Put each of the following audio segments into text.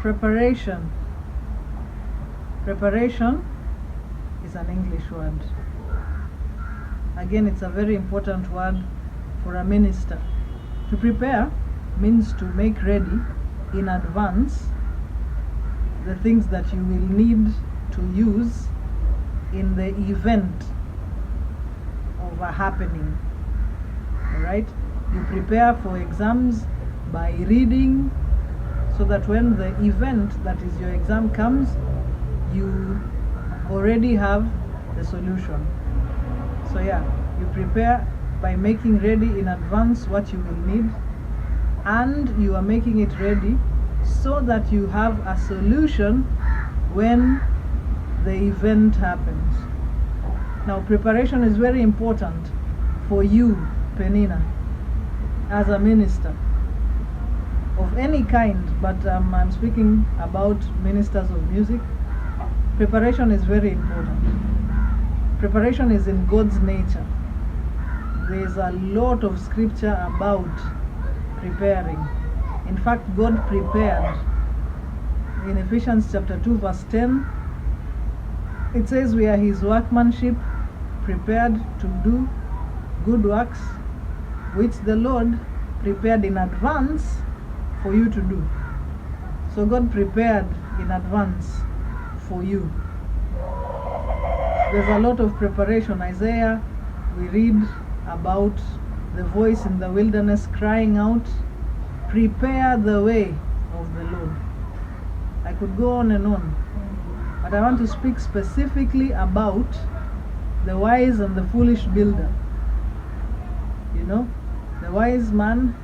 Preparation. Preparation is an English word. Again, it's a very important word for a minister. To prepare means to make ready in advance the things that you will need to use in the event of a happening. Alright? You prepare for exams by reading, so that when the event that is your exam comes, you already have the solution. So yeah, you prepare by making ready in advance what you will need, and you are making it ready so that you have a solution when the event happens. Now, preparation is very important for you, Penina, as a minister of any kind, but I'm speaking about ministers of music. Preparation is very important. Preparation is in God's nature. There is a lot of scripture about preparing. In fact, God prepared. In Ephesians chapter 2 verse 10, it says we are his workmanship, prepared to do good works, which the Lord prepared in advance for you to do. So God prepared in advance for you. There's a lot of preparation. Isaiah, we read about the voice in the wilderness crying out, prepare the way of the Lord. I could go on and on, but I want to speak specifically about the wise and the foolish builder. You know, the wise man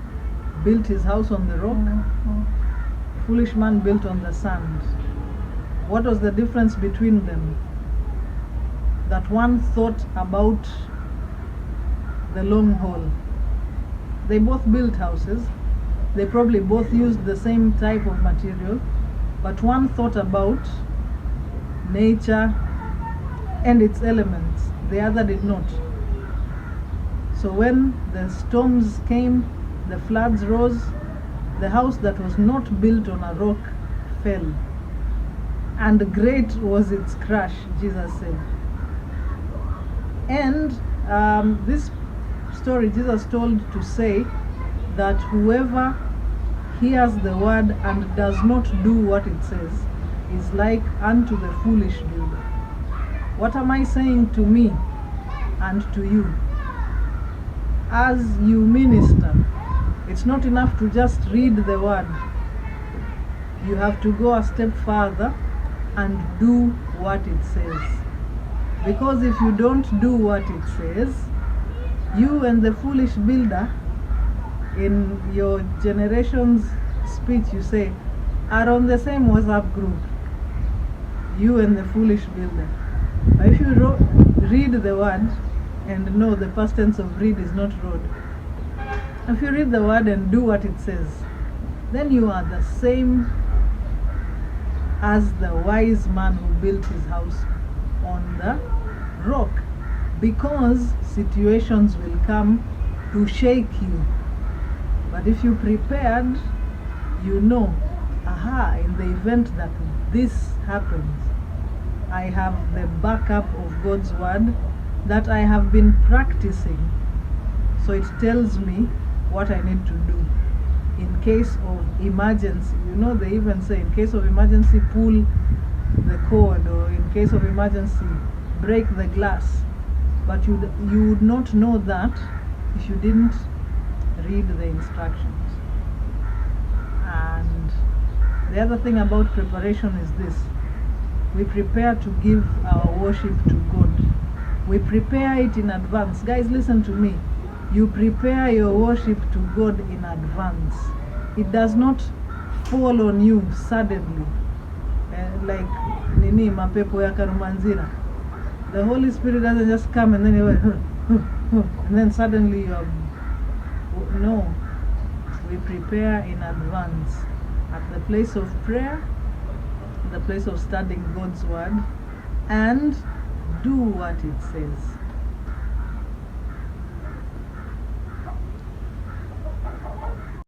built his house on the rock. The foolish man built on the sand. What was the difference between them? That one thought about the long haul. They both built houses. They probably both used the same type of material, but one thought about nature and its elements. The other did not. So when the storms came, the floods rose, the house that was not built on a rock fell. And great was its crash, Jesus said. And this story Jesus told to say that whoever hears the word and does not do what it says is like unto the foolish builder. What am I saying to me and to you? As you minister, it's not enough to just read the word. You have to go a step further and do what it says. Because if you don't do what it says, you and the foolish builder, in your generation's speech you say, are on the same WhatsApp group. You and the foolish builder. But if you read the word, and no, the past tense of read is not wrote. If you read the word and do what it says, then you are the same as the wise man who built his house on the rock. Because situations will come to shake you. But if you prepared, you know, in the event that this happens, I have the backup of God's word that I have been practicing. So it tells me what I need to do in case of emergency. You know, they even say in case of emergency, pull the cord, or in case of emergency, break the glass. But you would not know that if you didn't read the instructions. And the other thing about preparation is this: we prepare to give our worship to God. We prepare it in advance. Guys, listen to me. You prepare your worship to God in advance. It does not fall on you suddenly, like nini mapepo ya Karumanzira. The Holy Spirit doesn't just come and then you and then suddenly you are. No, we prepare in advance at the place of prayer, the place of studying God's word, and do what it says.